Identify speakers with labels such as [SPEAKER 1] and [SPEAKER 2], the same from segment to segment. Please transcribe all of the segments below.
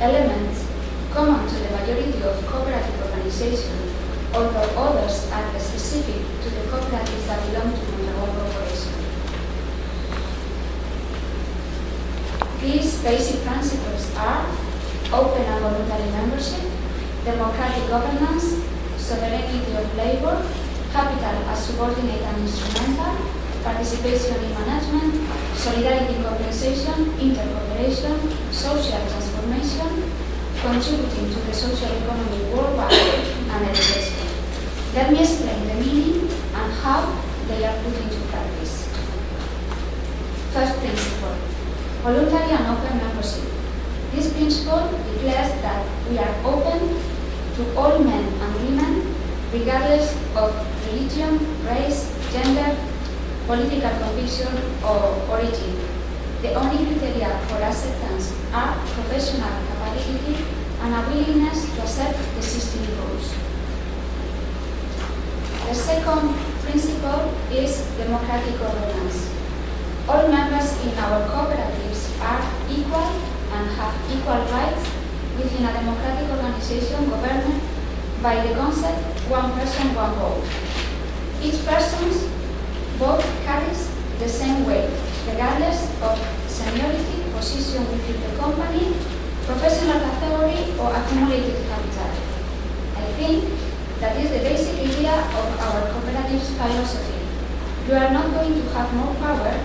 [SPEAKER 1] elements common to the majority of cooperative organizations, although others are specific to the cooperatives that belong to Mondragón Corporation. These basic principles are open and voluntary membership, democratic governance, sovereignty of labor, capital as subordinate and instrumental, participation in management, solidarity in compensation, intercooperation, social transformation, contributing to the social economy worldwide, and education. Let me explain the meaning and how they are put into practice. First principle, voluntary and open membership. This principle declares that we are open to all men and women, regardless of religion, race, gender, political conviction, or origin. The only criteria for acceptance are professional capability and a willingness to accept the existing rules. The second principle is democratic governance. All members in our cooperatives are equal and have equal rights within a democratic organization governed by the concept one person, one vote. Each person's vote carries the same weight, regardless of seniority, position within the company, professional category, or accumulated capital. I think that is the basic idea of our cooperative's philosophy. You are not going to have more power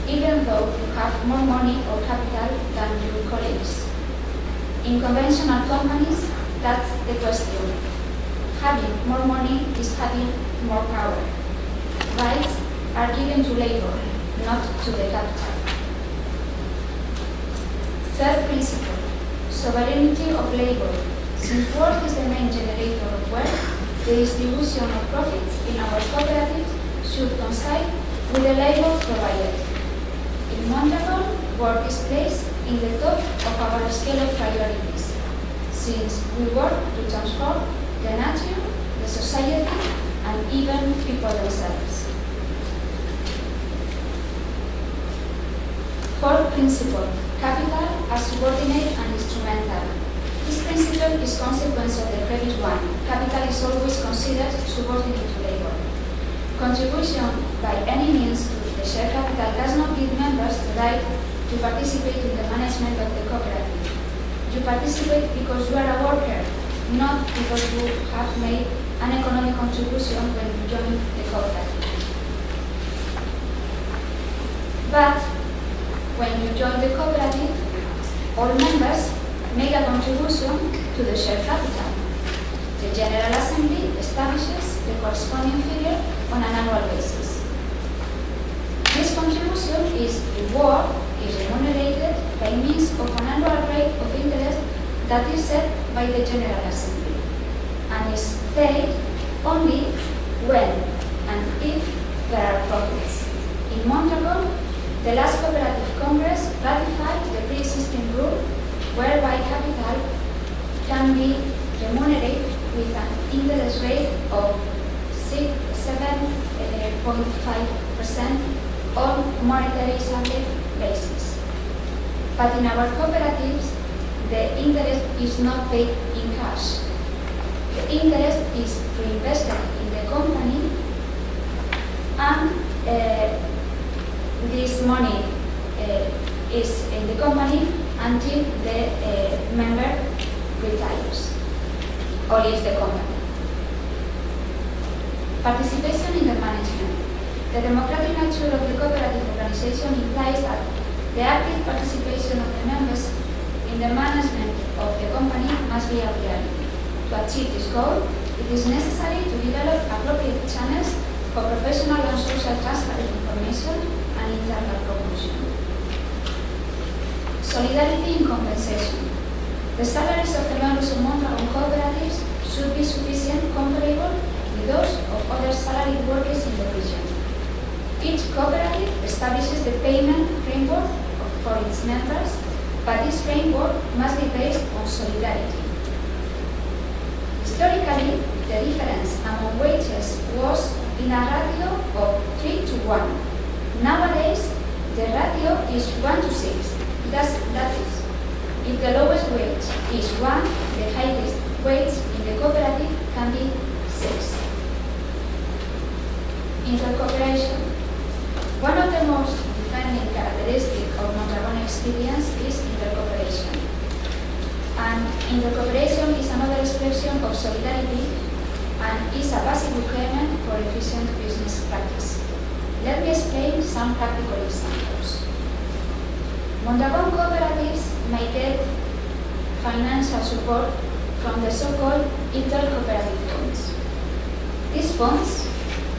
[SPEAKER 1] even though you have more money or capital than your colleagues. In conventional companies, that's the question. Having more money is having more power. Rights are given to labor, not to the capital. Third principle, sovereignty of labor. Since work is the main generator of wealth, the distribution of profits in our cooperatives should coincide with the labor provided. In Mondragón, work is placed in the top of our scale of priorities, since we work to transform the nature, the society, and even people themselves. Fourth principle, capital as subordinate and instrumental. This principle is consequence of the previous one. Capital is always considered subordinate to labor. Contribution by any means to the share capital does not give members the right to participate in the management of the cooperative. You participate because you are a worker, not because you have made an economic contribution when you join the cooperative. But when you join the cooperative, all members make a contribution to the share capital. The General Assembly establishes the corresponding figure on an annual basis. This contribution is remunerated by means of an annual rate of interest that is set by the General Assembly and is paid only when and if there are profits. In Mondragón, the last Cooperative Congress ratified the pre-existing rule whereby capital can be remunerated with an interest rate of 7.5% on monetary subject basis. But in our cooperatives, the interest is not paid in cash. The interest is reinvested in the company, and this money is in the company until the member retires or leaves the company. Participation in the management. The democratic nature of the cooperative organization implies that the active participation of the members in the management of the company must be a reality. To achieve this goal, it is necessary to develop appropriate channels for professional and social transparent information and internal promotion. Solidarity in compensation. The salaries of the members of Mondragón cooperatives should be sufficient comparable with those of other salaried workers in the region. Each cooperative establishes the payment framework for its members, but this framework must be based on solidarity. Historically, the difference among wages was in a ratio of 3 to 1. Nowadays, the ratio is 1 to 6. That is, if the lowest wage is 1, the highest weights in the cooperative can be 6. Intercooperation. One of the most defining characteristics of Mondragon experience is intercooperation. And intercooperation is another expression of solidarity and is a basic requirement for efficient business practice. Let me explain some practical examples. Mondragon cooperatives may get financial support from the so-called intercooperative funds. These funds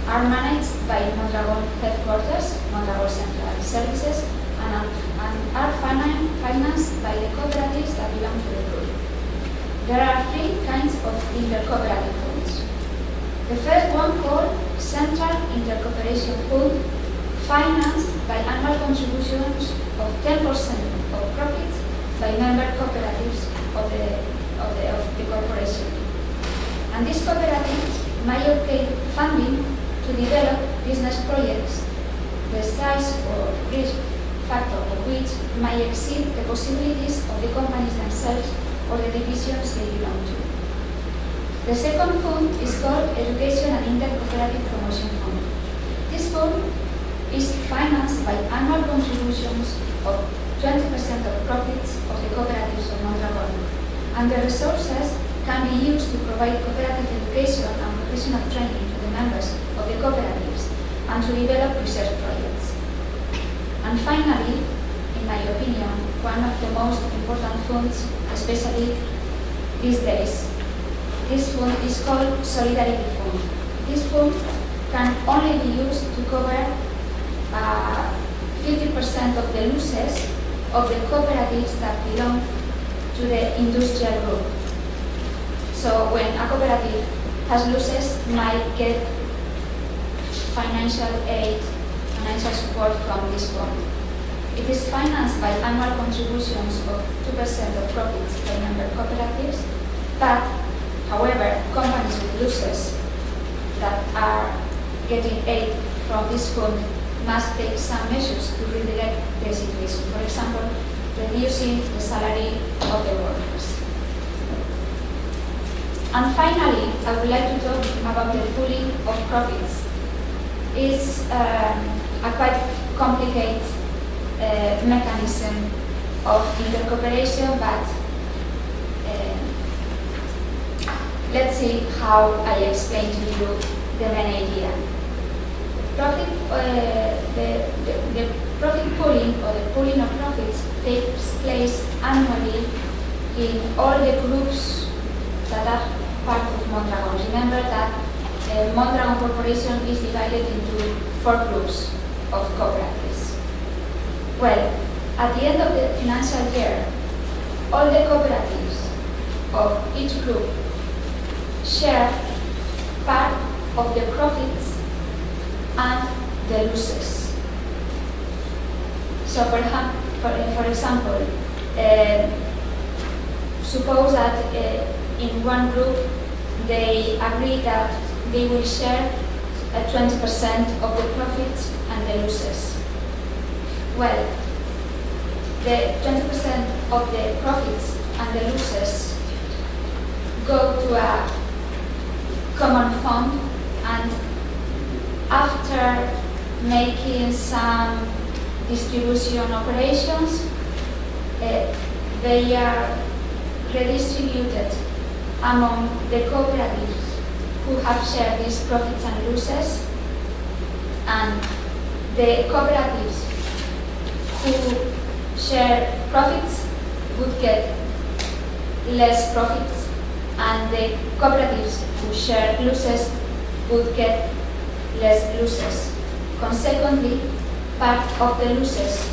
[SPEAKER 1] are managed by Mondragon headquarters, Mondragon Central Services, and are financed by the cooperatives that belong to the group. There are 3 kinds of intercooperative funds. The first one, called Central Intercooperation Fund, financed by annual contributions of 10% of profits by member cooperatives of the corporation. And these cooperatives may obtain funding to develop business projects, the size or risk factor of which may exceed the possibilities of the companies themselves or the divisions they belong to. The second fund is called Education and Intercooperative Promotion Fund. This fund is financed by annual contributions of 20% of profits of the cooperatives of Mondragon, and the resources can be used to provide cooperative education and professional training to the members of the cooperatives and to develop research projects. And finally, in my opinion, one of the most important funds, especially these days, this fund is called Solidarity Fund. This fund can only be used to cover 50% of the losses of the cooperatives that belong to the industrial group. So when a cooperative has losses, might get financial aid, financial support from this fund. It is financed by annual contributions of 2% of profits by member cooperatives, but however, companies with losses that are getting aid from this fund must take some measures to redirect the situation. For example, reducing the salary of the workers. And finally, I would like to talk about the pooling of profits. It's a quite complicated mechanism of intercooperation, but let's see how I explain to you the main idea. The profit pooling or the pooling of profits takes place annually in all the groups that are part of Mondragon. Remember that Mondragon Corporation is divided into 4 groups of cooperatives. Well, at the end of the financial year, all the cooperatives of each group share part of the profits and the losses. So for example, suppose that in one group they agree that they will share 20% of the profits and the losses. Well, the 20% of the profits and the losses go to a common fund, and after making some distribution operations, they are redistributed among the cooperatives who have shared these profits and losses, and the cooperatives who share profits would get less profits, and the cooperatives who share losses would get less losses. Consequently, part of the losses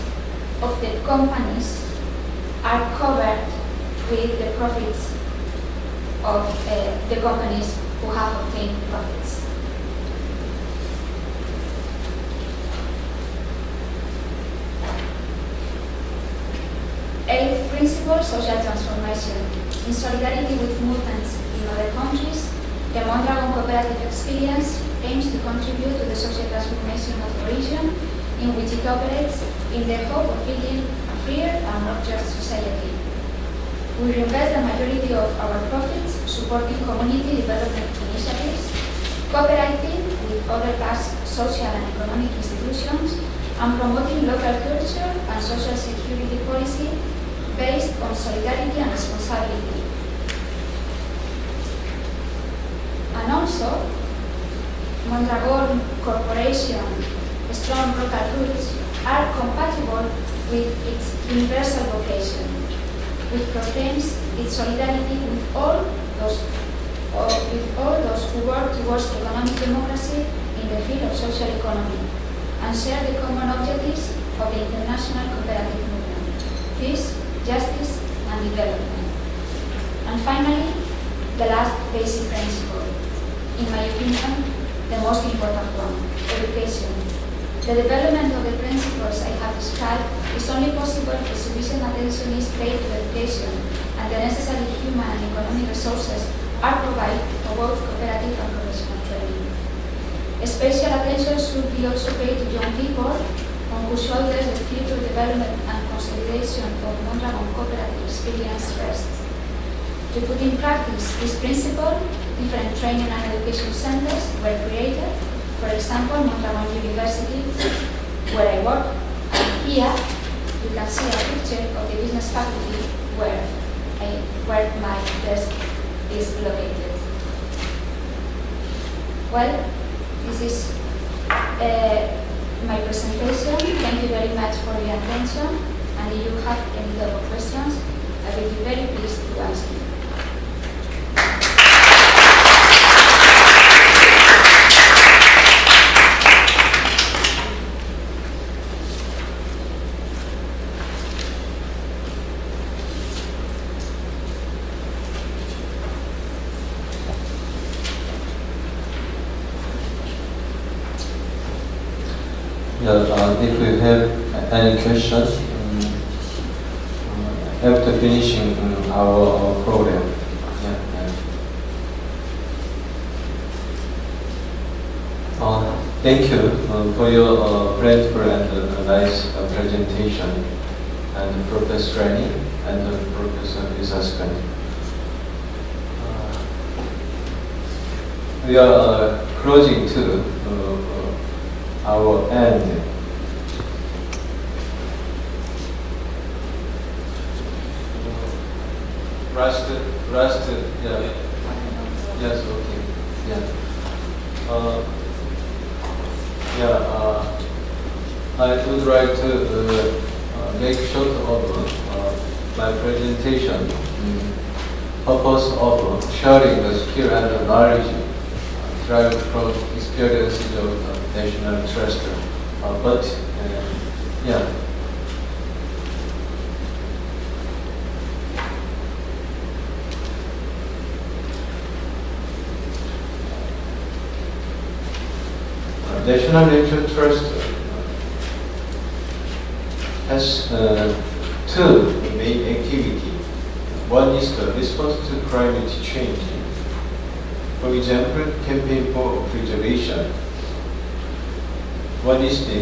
[SPEAKER 1] of the companies are covered with the profits of the companies who have obtained profits. Eighth principle, social transformation. In solidarity with movements in other countries, the Mondragon cooperative experience aims to contribute to the social transformation of the region in which it operates, in the hope of building a freer and more just society. We reinvest the majority of our profits supporting community development initiatives, cooperating with other past social and economic institutions, and promoting local culture and social security policy based on solidarity and responsibility. And also, Mondragon Corporation strong local roots are compatible with its universal vocation, which proclaims its solidarity with all those who work towards economic democracy in the field of social economy and share the common objectives of the international cooperative movement: peace, justice, and development. And finally, the last basic principle, in my opinion, the most important one: education. The development of the principles I have described is only possible if sufficient attention is paid to education and the necessary human and economic resources are provided for both cooperative and professional training. Special attention should be also paid to young people on whose shoulders the future development and consolidation of Mondragon cooperative experience rests. To put in practice this principle, different training and education centers were created. For example, Mondragon University, where I work, and here you can see a picture of the business faculty where my desk is located. Well, this is my presentation. Thank you very much for your attention, and if you have any other questions, I will be very pleased to answer you.
[SPEAKER 2] If you have any questions after finishing our program. Thank you for your grateful and nice presentation, and Professor Rani and Professor Isaskan. We are closing to our end. Last, yeah. Yes, okay, yeah. I would like to make short of my presentation. Purpose of sharing the skill and the knowledge derived from experiences of national trust. Yeah. National Nature Trust has two main activities. One is the response to climate change. For example, campaign for preservation. One is the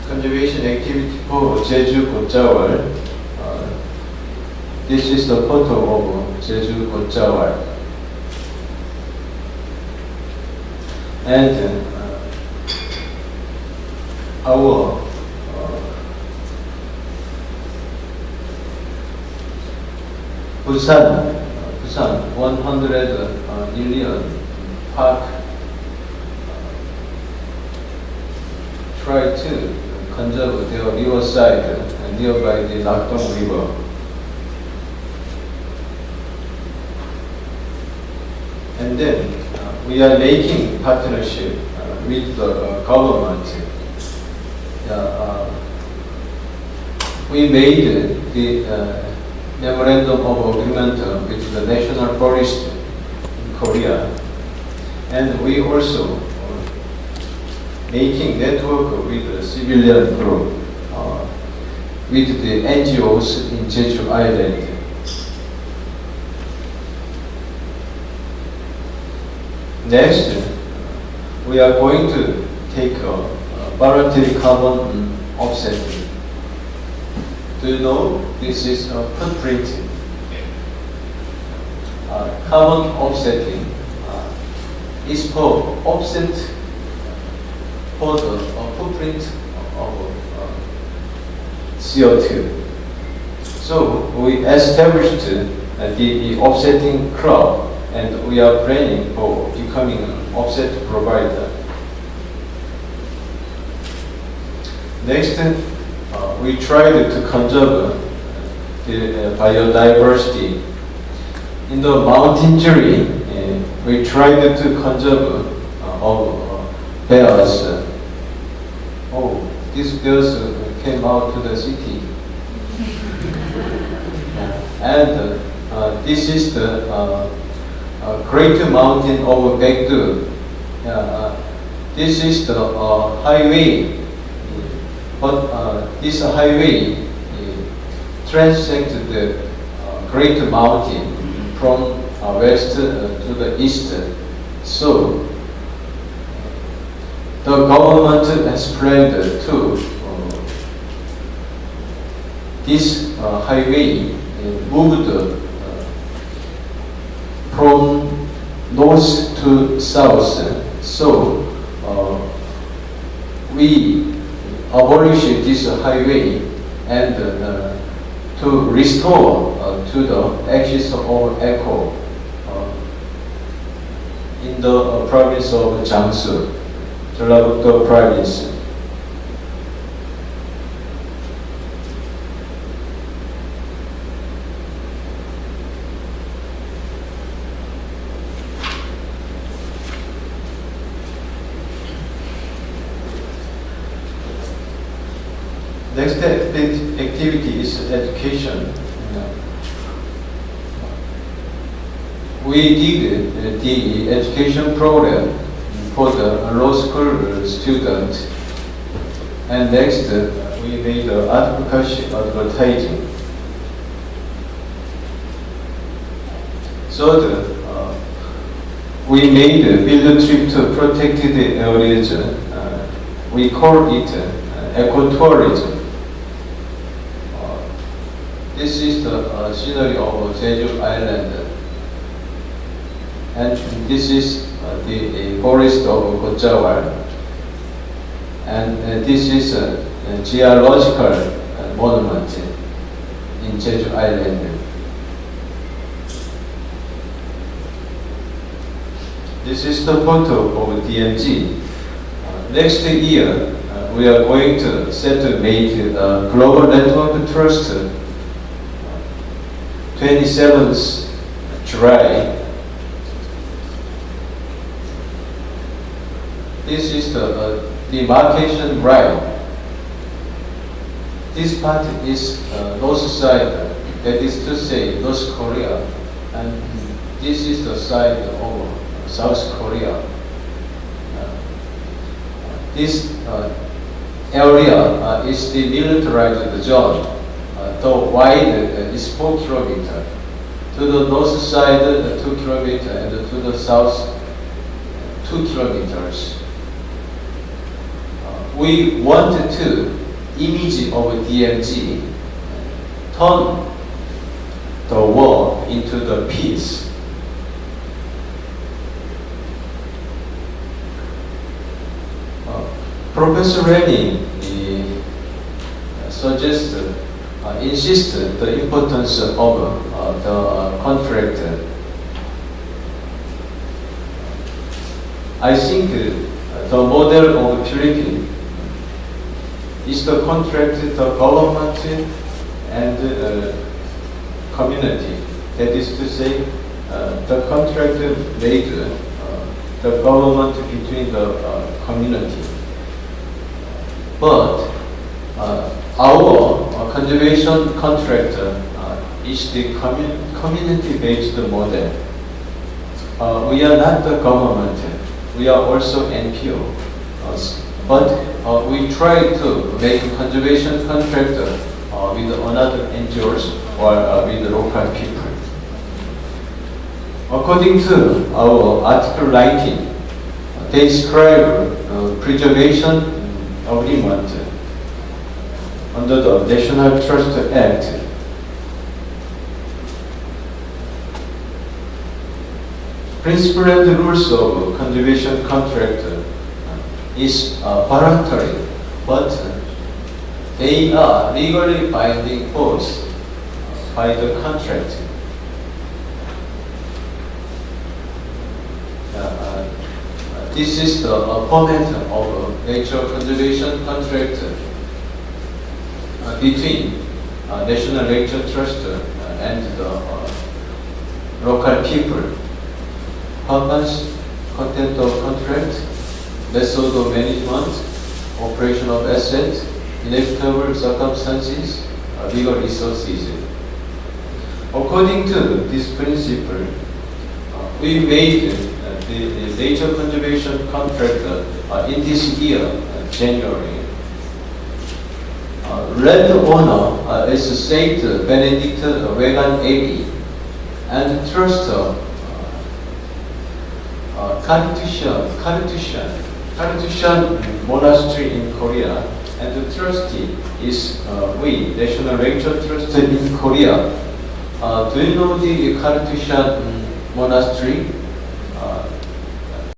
[SPEAKER 2] conservation activity for Jeju Gotjawal. This is the photo of Jeju Gotjawal. And our Busan 100 million park try to conserve their riverside nearby the Nakdong River. And then we are making partnership with the government. We made the memorandum of agreement with the National Forest in Korea, and we also making network with the civilian group, with the NGOs in Jeju Island. Next, we are going to take a voluntary carbon offsetting. Do you know this is a footprint carbon offsetting is for offset for the footprint of CO2. So we established the offsetting club, and we are planning for becoming an offset provider. Next, we tried to conserve the biodiversity. In the mountain tree, we tried to conserve bears. Oh, these bears came out to the city. And this is the Great Mountain of Baekdu. This is the highway, but this highway transects the Great Mountain from west to the east. So the government has planned to this highway moved from north to south. So we abolish this highway and to restore to the axis of echo in the province of Jiangsu, Jeollabuk-do province. Next activity is education. We did the education program for the law school student, and next we made advertising. Third, we made a field trip to protected areas. We call it ecotourism. This is the scenery of Jeju Island, and this is the forest of Gojawar, and this is a geological monument in Jeju Island. This is the photo of DMZ. Next year, we are going to set to make a Global Network Trust 27th July. This is the demarcation line. This part is north side, that is to say North Korea, and this is the side of South Korea. This area is the militarized zone. The wide is 4 kilometers. To the north side, 2 kilometers, and to the south, 2 kilometers. We wanted to image of DMZ turn the war into the peace. Professor Rennie suggested, insisted the importance of the contract. I think the model of Philippines is the contract, the government and community. That is to say, the contract made the government between the community. But our conservation contract is the community-based model. We are not the government. We are also NPO. But we try to make conservation contract with another NGOs or with local people. According to our article 19, they describe preservation agreement under the National Trust Act. principle and rules of conservation contract is voluntary, but they are legally binding force by the contract. This is the format of nature conservation contract between National Nature Trust and the local people. Purpose, content of contract, method of management, operation of assets, inevitable circumstances, legal resources. According to this principle, we made the nature conservation contract in this year, January. Landowner is Saint Benedict Vegan Abbey and trust Carthusian Monastery in Korea, and the trustee is we, National Nature Trust in Korea. Do you know the Carthusian Monastery?